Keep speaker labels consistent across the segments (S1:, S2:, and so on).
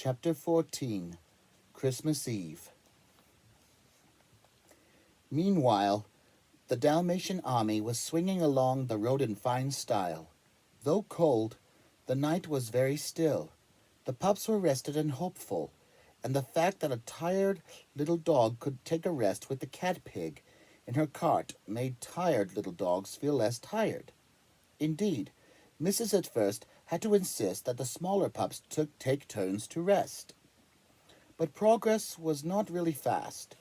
S1: Chapter 14, Christmas Eve. Meanwhile, the Dalmatian army was swinging along the road in fine style. Though cold, the night was very still. The pups were rested and hopeful, and the fact that a tired little dog could take a rest with the cat pig in her cart made tired little dogs feel less tired. Indeed, Mrs. at first had to insist that the smaller pups take turns to rest. But progress was not really fast.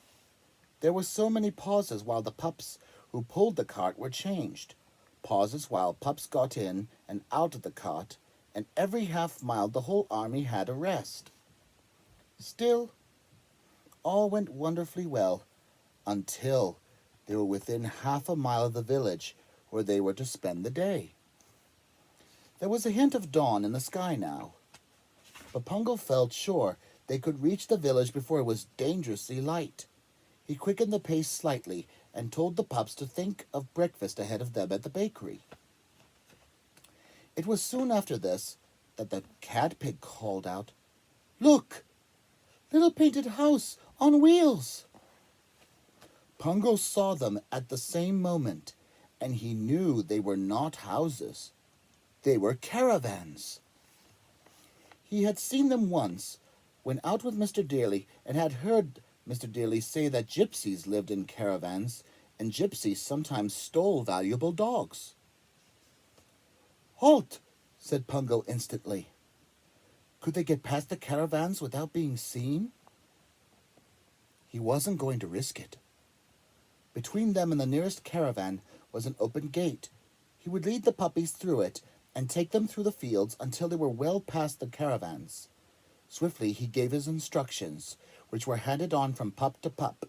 S1: There were so many pauses while the pups who pulled the cart were changed, pauses while pups got in and out of the cart, and every half mile the whole army had a rest. Still, all went wonderfully well until they were within half a mile of the village where they were to spend the day. There was a hint of dawn in the sky now, but Pungo felt sure they could reach the village before it was dangerously light. He quickened the pace slightly and told the pups to think of breakfast ahead of them at the bakery. It was soon after this that the cat pig called out, "Look! Little painted house on wheels!" Pungo saw them at the same moment, and he knew they were not houses. They were caravans. He had seen them once, when out with Mr. Daly, and had heard Mr. Daly say that gypsies lived in caravans, and gypsies sometimes stole valuable dogs. "Halt!" said Pungo instantly. Could they get past the caravans without being seen? He wasn't going to risk it. Between them and the nearest caravan was an open gate. He would lead the puppies through it and take them through the fields until they were well past the caravans. Swiftly he gave his instructions, which were handed on from pup to pup.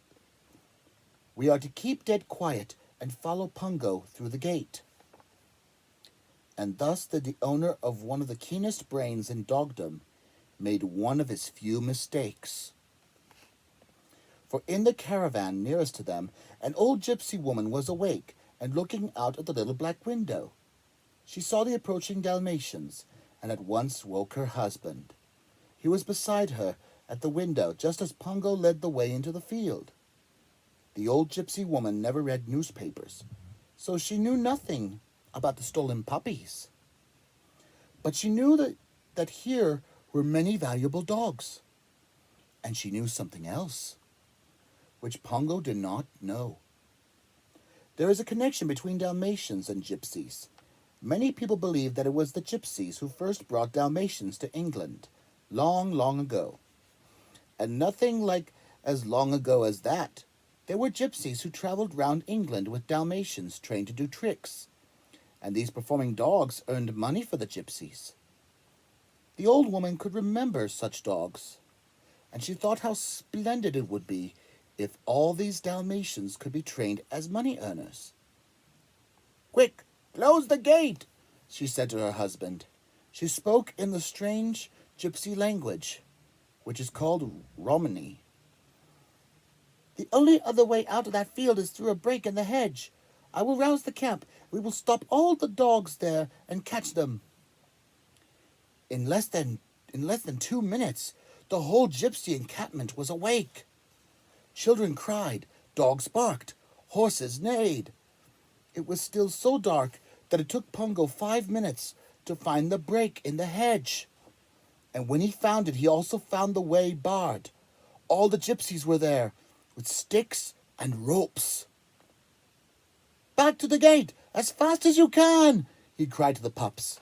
S1: "We are to keep dead quiet and follow Pungo through the gate." And thus did the owner of one of the keenest brains in dogdom made one of his few mistakes. For in the caravan nearest to them, an old gypsy woman was awake and looking out at the little black window. She saw the approaching Dalmatians, and at once woke her husband. He was beside her at the window, just as Pungo led the way into the field. The old gypsy woman never read newspapers, so she knew nothing about the stolen puppies. But she knew that here were many valuable dogs. And she knew something else, which Pungo did not know. There is a connection between Dalmatians and gypsies. Many people believe that it was the gypsies who first brought Dalmatians to England, long, long ago. And nothing like as long ago as that. There were gypsies who traveled round England with Dalmatians trained to do tricks, and these performing dogs earned money for the gypsies. The old woman could remember such dogs, and she thought how splendid it would be if all these Dalmatians could be trained as money earners. "Quick! Close the gate!" she said to her husband. She spoke in the strange gypsy language, which is called Romany. "The only other way out of that field is through a break in the hedge. I will rouse the camp. We will stop all the dogs there and catch them." In less than 2 minutes, the whole gypsy encampment was awake. Children cried, dogs barked, horses neighed. It was still so dark that it took Pungo 5 minutes to find the break in the hedge. And when he found it, he also found the way barred. All the gypsies were there, with sticks and ropes. "Back to the gate, as fast as you can!" he cried to the pups.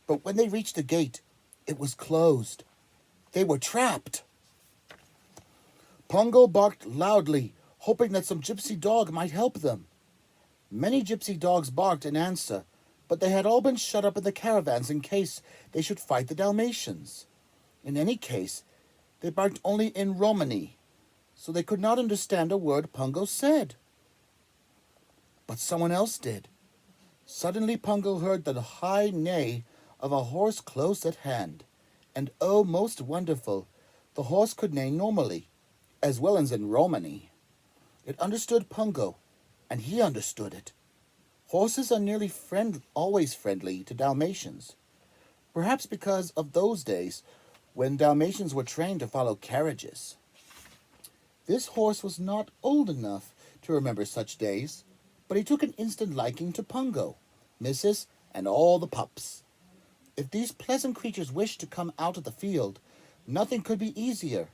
S1: But when they reached the gate, it was closed. They were trapped. Pungo barked loudly, hoping that some gypsy dog might help them. Many gypsy dogs barked in answer, but they had all been shut up in the caravans in case they should fight the Dalmatians. In any case, they barked only in Romany, so they could not understand a word Pungo said. But someone else did. Suddenly Pungo heard the high neigh of a horse close at hand, and oh, most wonderful, the horse could neigh normally, as well as in Romany. It understood Pungo, and he understood it. Horses are nearly always friendly to Dalmatians, perhaps because of those days when Dalmatians were trained to follow carriages. This horse was not old enough to remember such days, but he took an instant liking to Pungo, Mrs., and all the pups. If these pleasant creatures wished to come out of the field, nothing could be easier.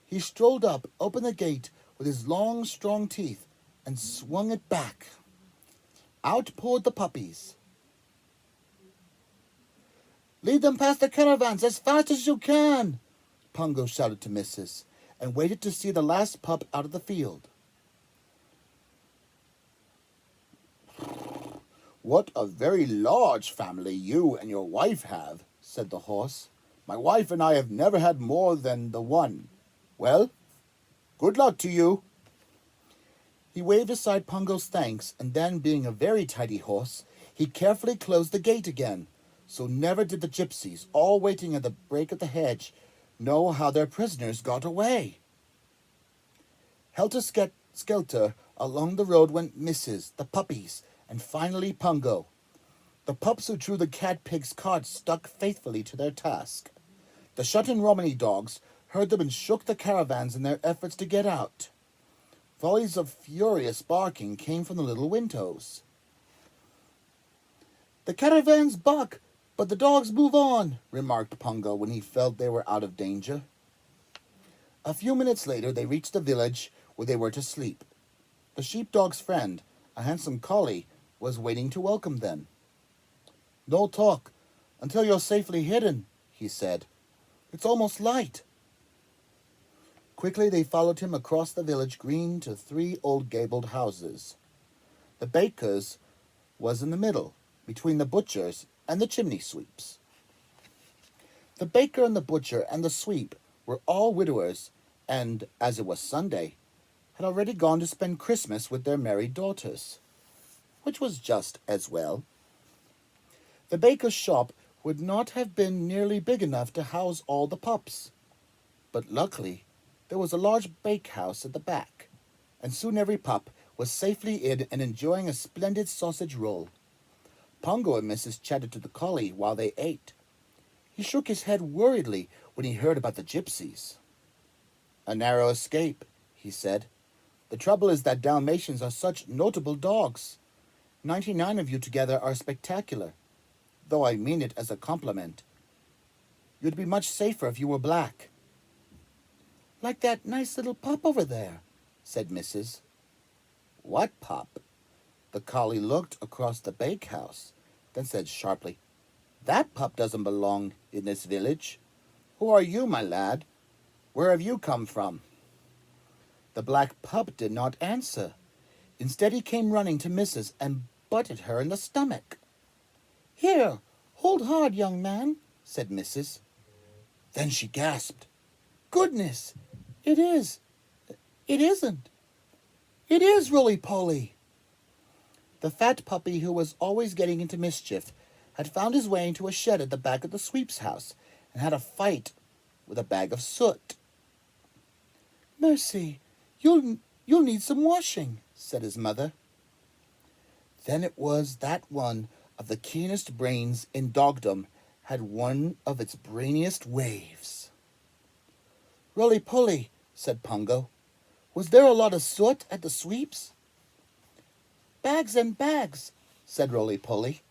S1: He strolled up, opened the gate with his long, strong teeth, and swung it back. Out poured the puppies. "Lead them past the caravans as fast as you can," Pungo shouted to Mrs., and waited to see the last pup out of the field. "What a very large family you and your wife have," said the horse. "My wife and I have never had more than the one. Well, good luck to you." He waved aside Pungo's thanks, and then, being a very tidy horse, he carefully closed the gate again, so never did the gypsies, all waiting at the break of the hedge, know how their prisoners got away. Helter-skelter along the road went Mrs., the puppies, and finally Pungo. The pups who drew the cat-pig's cart stuck faithfully to their task. The shut-in Romany dogs heard them and shook the caravans in their efforts to get out. Volleys of furious barking came from the little windows. "The caravans buck, but the dogs move on," remarked Pungo when he felt they were out of danger. A few minutes later they reached the village where they were to sleep. The sheepdog's friend, a handsome collie, was waiting to welcome them. "No talk until you're safely hidden," he said. "It's almost light." Quickly they followed him across the village green to 3 old gabled houses. The baker's was in the middle, between the butcher's and the chimney sweep's. The baker and the butcher and the sweep were all widowers, and, as it was Sunday, had already gone to spend Christmas with their married daughters, which was just as well. The baker's shop would not have been nearly big enough to house all the pups, but luckily there was a large bakehouse at the back, and soon every pup was safely in and enjoying a splendid sausage roll. Pungo and Mrs. chatted to the collie while they ate. He shook his head worriedly when he heard about the gypsies. "A narrow escape," he said. "The trouble is that Dalmatians are such notable dogs. 99 of you together are spectacular, though I mean it as a compliment. You'd be much safer if you were black." "Like that nice little pup over there," said Mrs. "What pup?" The collie looked across the bakehouse, then said sharply, "That pup doesn't belong in this village. Who are you, my lad? Where have you come from?" The black pup did not answer. Instead he came running to Mrs. and butted her in the stomach. "Here, hold hard, young man," said Mrs. Then she gasped, "Goodness, it is. It isn't. It is Roly-Poly." The fat puppy, who was always getting into mischief, had found his way into a shed at the back of the sweep's house and had a fight with a bag of soot. "Mercy, you'll need some washing," said his mother. Then it was that one of the keenest brains in dogdom had one of its brainiest waves. "Roly-Poly," said Pungo, "was there a lot of soot at the sweeps?" "Bags and bags," said Roly-Poly.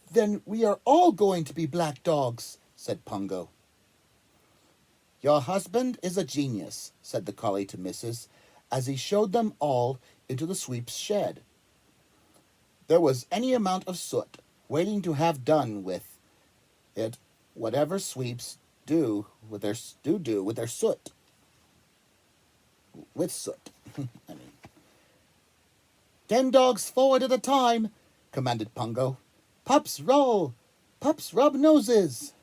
S1: "Then we are all going to be black dogs," said Pungo. "Your husband is a genius," said the collie to Mrs., as he showed them all into the sweep's shed. There was any amount of soot waiting to have done with it, whatever sweeps do with their soot. With soot, I mean. 10 dogs forward at a time," commanded Pungo. "Pups roll! Pups rub noses!"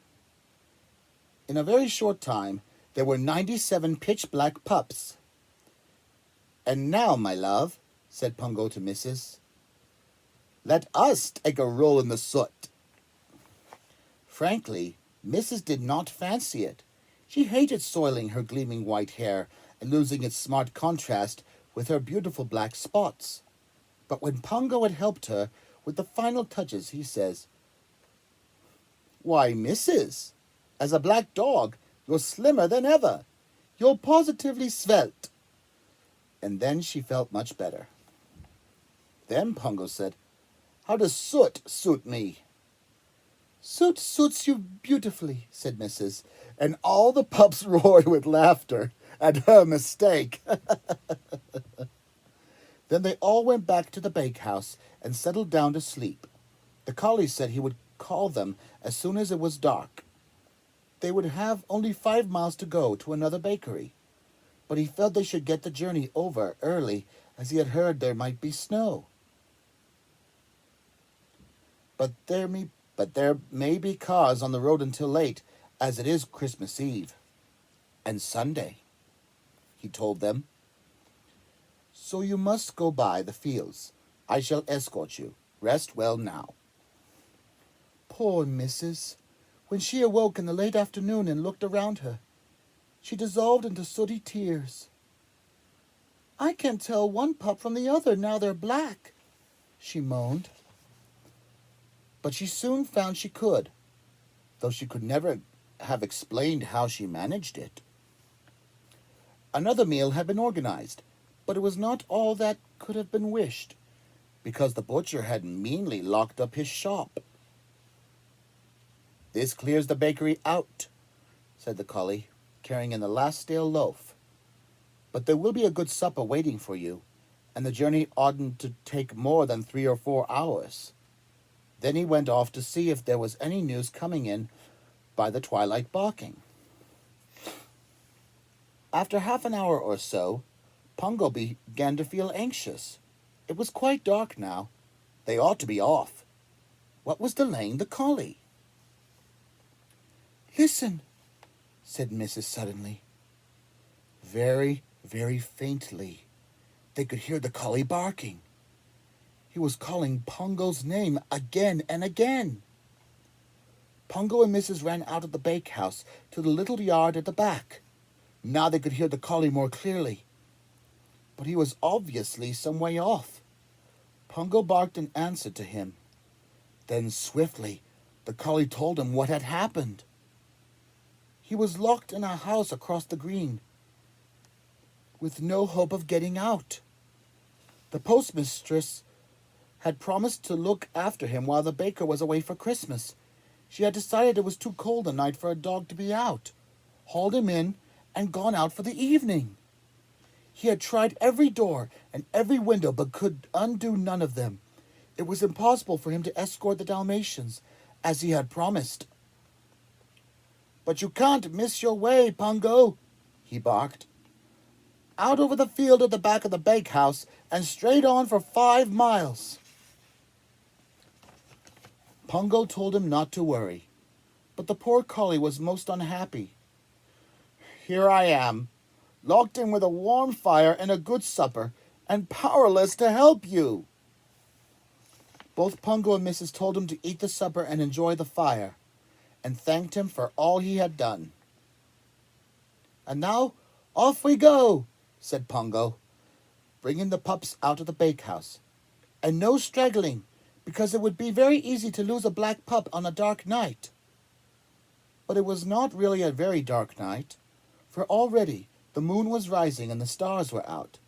S1: In a very short time, there were 97 pitch-black pups. "And now, my love," said Pungo to Mrs., "let us take a roll in the soot." Frankly, Mrs. did not fancy it. She hated soiling her gleaming white hair and losing its smart contrast with her beautiful black spots. But when Pungo had helped her with the final touches, he says, Why, missus, as a black dog, you're slimmer than ever. You're positively svelte. And then she felt much better. Then Pungo said, How does soot suit me? Soot suits you beautifully, said Mrs., and all the pups roared with laughter at her mistake. Then they all went back to the bakehouse and settled down to sleep. The collie said he would call them as soon as it was dark. They would have only 5 miles to go to another bakery, but he felt they should get the journey over early, as he had heard there might be snow. But there may be cars on the road until late, as it is Christmas Eve and Sunday, he told them. So you must go by the fields. I shall escort you. Rest well now. Poor Mrs. When she awoke in the late afternoon and looked around her, she dissolved into sooty tears. I can't tell one pup from the other now they're black, she moaned. But she soon found she could, though she could never have explained how she managed it. Another meal had been organized, but it was not all that could have been wished, because the butcher had meanly locked up his shop. This clears the bakery out, said the collie, carrying in the last stale loaf. But there will be a good supper waiting for you, and the journey oughtn't to take more than 3 or 4 hours. Then he went off to see if there was any news coming in by the twilight barking. After half an hour or so, Pungo began to feel anxious. It was quite dark now. They ought to be off. What was delaying the collie? Listen, said Mrs. suddenly. Very, very faintly, they could hear the collie barking. He was calling Pungo's name again and again. Pungo and Mrs. ran out of the bakehouse to the little yard at the back. Now they could hear the collie more clearly. But he was obviously some way off. Pungo barked in answer to him. Then swiftly, the collie told him what had happened. He was locked in a house across the green, with no hope of getting out. The postmistress had promised to look after him while the baker was away for Christmas. She had decided it was too cold a night for a dog to be out, hauled him in, and gone out for the evening. He had tried every door and every window, but could undo none of them. It was impossible for him to escort the Dalmatians, as he had promised. But you can't miss your way, Pungo, he barked. Out over the field at the back of the bakehouse and straight on for 5 miles. Pungo told him not to worry, but the poor collie was most unhappy. Here I am, locked in with a warm fire and a good supper, and powerless to help you. Both Pungo and Mrs. told him to eat the supper and enjoy the fire, and thanked him for all he had done. And now, off we go, said Pungo, bringing the pups out of the bakehouse. And no straggling, because it would be very easy to lose a black pup on a dark night. But it was not really a very dark night, for already the moon was rising and the stars were out.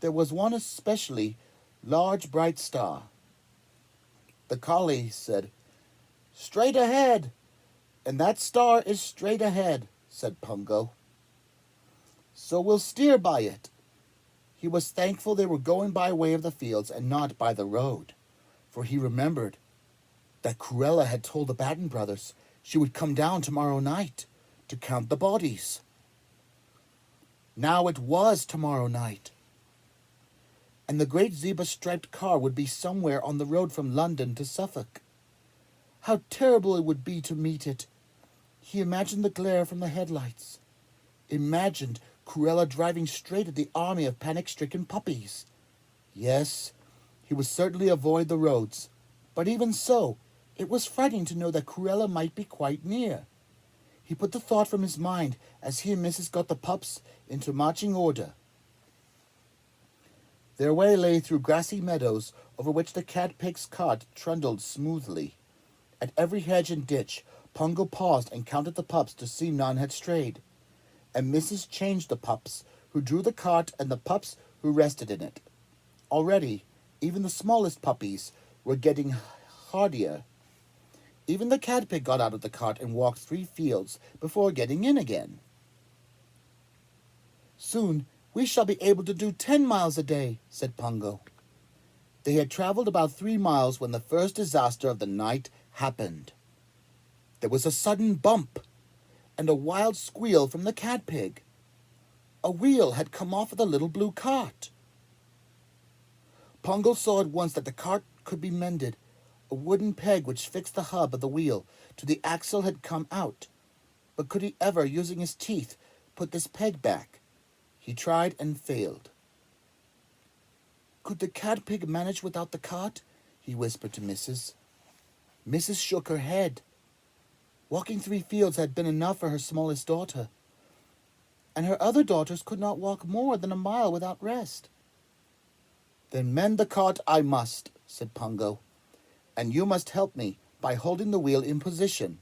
S1: There was one especially large, bright star. The collie said, Straight ahead, and that star is straight ahead, said Pungo. So we'll steer by it. He was thankful they were going by way of the fields and not by the road, for he remembered that Cruella had told the Batten brothers she would come down tomorrow night to count the bodies. Now it was tomorrow night, and the great zebra-striped car would be somewhere on the road from London to Suffolk. How terrible it would be to meet it. He imagined the glare from the headlights, imagined Cruella driving straight at the army of panic-stricken puppies. Yes, he would certainly avoid the roads, but even so, it was frightening to know that Cruella might be quite near. He put the thought from his mind as he and Mrs. got the pups into marching order. Their way lay through grassy meadows over which the cat-pig's cart trundled smoothly, At every hedge and ditch, Pongo paused and counted the pups to see none had strayed. And Mrs. changed the pups who drew the cart and the pups who rested in it. Already, even the smallest puppies were getting hardier. Even the cat-pig got out of the cart and walked 3 fields before getting in again. "Soon we shall be able to do 10 miles a day," said Pongo. They had traveled about 3 miles when the first disaster of the night happened. There was a sudden bump and a wild squeal from the cat-pig. A wheel had come off of the little blue cart. Pongo saw at once that the cart could be mended. A wooden peg which fixed the hub of the wheel to the axle had come out. But could he ever, using his teeth, put this peg back? He tried and failed. "Could the cat-pig manage without the cart?" he whispered to Mrs. Mrs. shook her head. Walking 3 fields had been enough for her smallest daughter, and her other daughters could not walk more than a mile without rest. "Then mend the cart I must," said Pongo, "and you must help me by holding the wheel in position."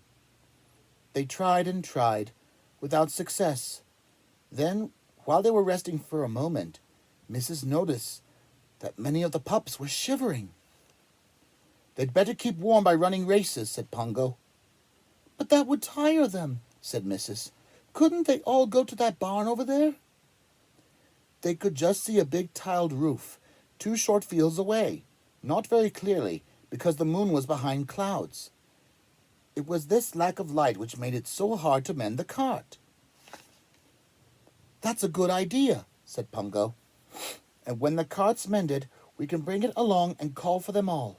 S1: They tried and tried, without success. Then, while they were resting for a moment, Mrs. noticed that many of the pups were shivering. "They'd better keep warm by running races," said Pongo. "But that would tire them," said Mrs. "Couldn't they all go to that barn over there?" They could just see a big tiled roof, 2 short fields away, not very clearly because the moon was behind clouds. It was this lack of light which made it so hard to mend the cart. "That's a good idea," said Pongo. "And when the cart's mended, we can bring it along and call for them all."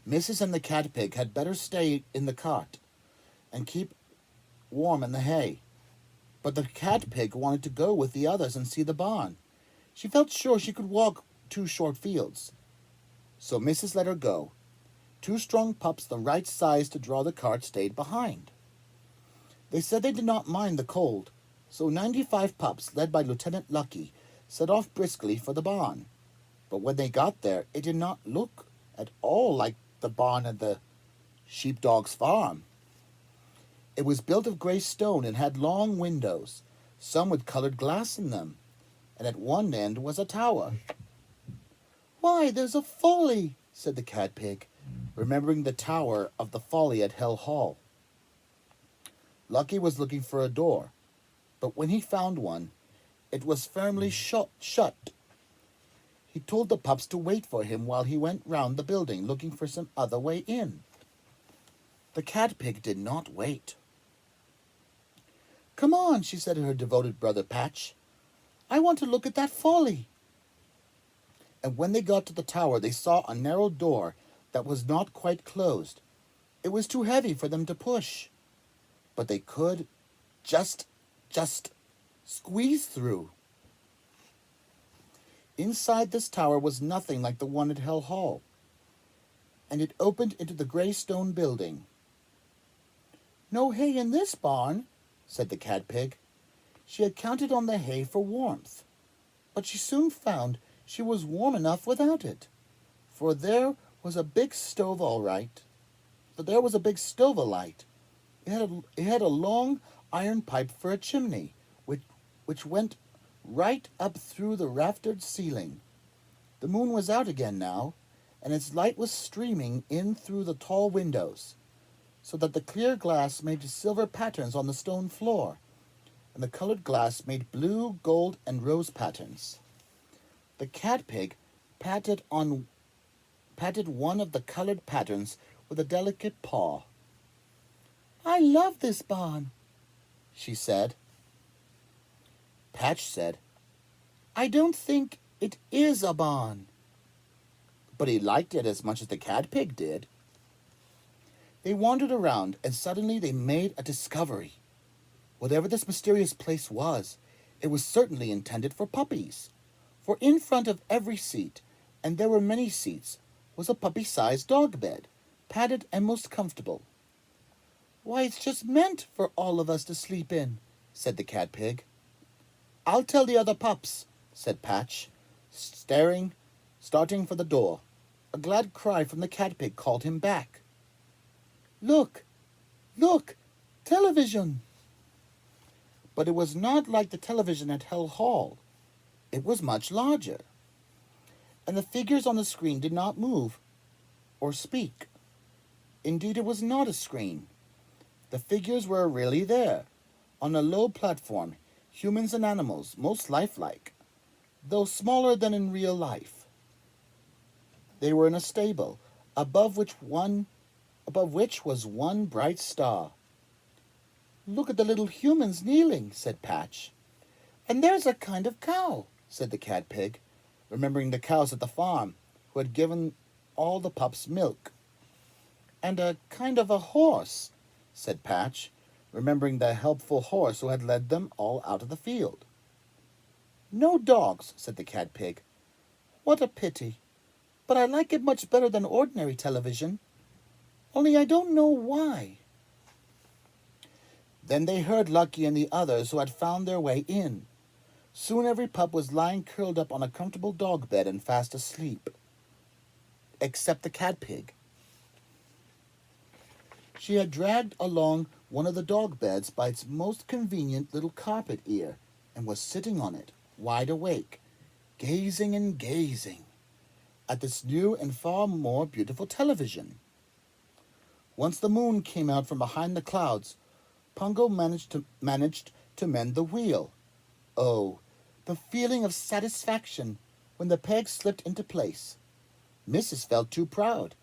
S1: Mrs. and the cat-pig had better stay in the cart and keep warm in the hay. But the cat-pig wanted to go with the others and see the barn. She felt sure she could walk 2 short fields. So Mrs. let her go. 2 strong pups the right size to draw the cart stayed behind. They said they did not mind the cold, so 95 pups, led by Lieutenant Lucky, set off briskly for the barn. But when they got there, it did not look at all like the barn at the sheepdog's farm. It was built of gray stone and had long windows, some with colored glass in them, and at one end was a tower. "Why, there's a folly," said the cat-pig, remembering the tower of the folly at Hell Hall. Lucky was looking for a door, but when he found one, it was firmly shut. He told the pups to wait for him while he went round the building looking for some other way in. The cat-pig did not wait. "Come on," she said to her devoted brother Patch. "I want to look at that folly." And when they got to the tower, they saw a narrow door that was not quite closed. It was too heavy for them to push, but they could just squeeze through. Inside this tower was nothing like the one at Hell Hall, and it opened into the gray stone building. "No hay in this barn," said the cat-pig. She had counted on the hay for warmth, but she soon found she was warm enough without it, for there was a big stove alight. It had a long iron pipe for a chimney, which went right up through the raftered ceiling. The moon was out again now, and its light was streaming in through the tall windows, so that the clear glass made silver patterns on the stone floor, and the colored glass made blue, gold, and rose patterns. The cat-pig patted one of the colored patterns with a delicate paw. "I love this barn," she said. Patch said, "I don't think it is a barn." But he liked it as much as the cat-pig did. They wandered around, and suddenly they made a discovery. Whatever this mysterious place was, it was certainly intended for puppies. For in front of every seat, and there were many seats, was a puppy-sized dog bed, padded and most comfortable. "Why, it's just meant for all of us to sleep in," said the cat-pig. "I'll tell the other pups," said Patch, starting for the door. A glad cry from the cat pig called him back. Look! Look! Television! But it was not like the television at Hell Hall. It was much larger. And the figures on the screen did not move or speak. Indeed, it was not a screen. The figures were really there, on a low platform, humans and animals, most lifelike, though smaller than in real life. They were in a stable, above which was one bright star. Look at the little humans kneeling, said Patch. And there's a kind of cow, said the cat pig, remembering the cows at the farm, who had given all the pups milk. And a kind of a horse, said Patch, remembering the helpful horse who had led them all out of the field. No dogs, said the cat pig. What a pity. But I like it much better than ordinary television. Only I don't know why. Then they heard Lucky and the others who had found their way in. Soon every pup was lying curled up on a comfortable dog bed and fast asleep. Except the cat pig. She had dragged along one of the dog beds by its most convenient little carpet ear and was sitting on it, wide awake, gazing and gazing at this new and far more beautiful television. Once the moon came out from behind the clouds, Pungo managed to mend the wheel. Oh, the feeling of satisfaction when the peg slipped into place. Mrs. felt too proud.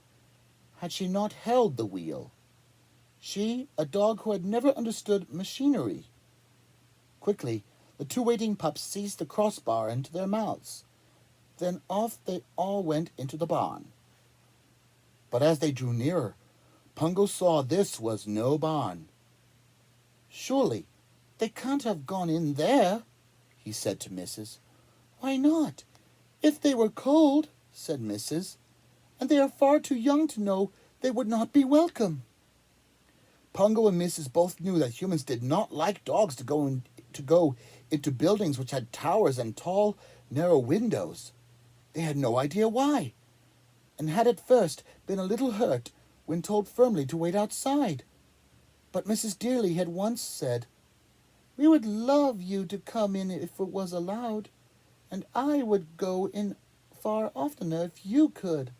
S1: Had she not held the wheel? She, a dog who had never understood machinery. Quickly, the two waiting pups seized the crossbar into their mouths. Then off they all went into the barn. But as they drew nearer, Pungo saw this was no barn. Surely, they can't have gone in there, he said to Mrs. Why not? If they were cold, said Mrs., and they are far too young to know they would not be welcome. Pungo and Mrs. both knew that humans did not like dogs to go into buildings which had towers and tall, narrow windows. They had no idea why, and had at first been a little hurt when told firmly to wait outside. But Mrs. Dearly had once said, We would love you to come in if it was allowed, and I would go in far oftener if you could.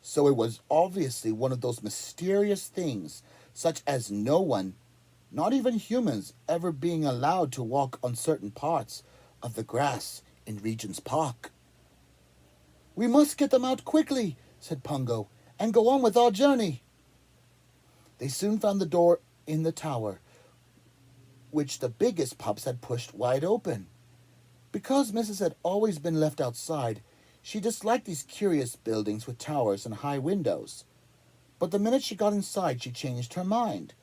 S1: So it was obviously one of those mysterious things, such as no one, not even humans, ever being allowed to walk on certain parts of the grass in Regent's Park. We must get them out quickly, said Pungo, and go on with our journey. They soon found the door in the tower, which the biggest pups had pushed wide open. Because Mrs. had always been left outside, she disliked these curious buildings with towers and high windows. But the minute she got inside, she changed her mind.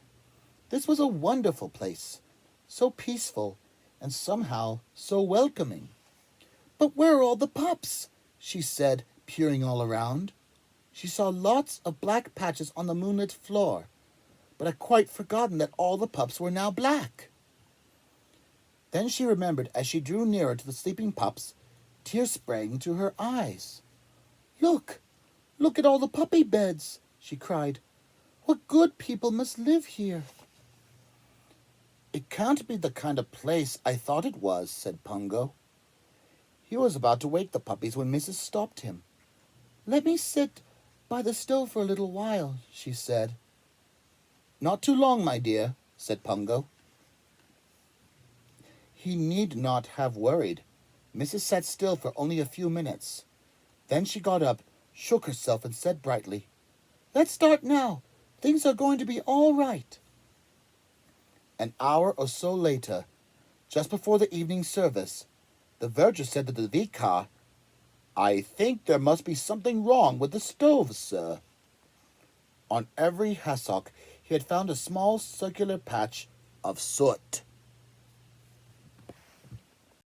S1: This was a wonderful place, so peaceful, and somehow so welcoming. But where are all the pups? She said, peering all around. She saw lots of black patches on the moonlit floor, but had quite forgotten that all the pups were now black. Then she remembered, as she drew nearer to the sleeping pups, tears sprang to her eyes. Look! Look at all the puppy beds, she cried. What good people must live here. It can't be the kind of place I thought it was, said Pungo. He was about to wake the puppies when Mrs. stopped him. Let me sit by the stove for a little while, she said. Not too long, my dear, said Pungo. He need not have worried. Mrs. sat still for only a few minutes. Then she got up, shook herself, and said brightly, Let's start now. Things are going to be all right. An hour or so later, just before the evening service, the verger said to the vicar, I think there must be something wrong with the stove, sir. On every hassock he had found a small circular patch of soot.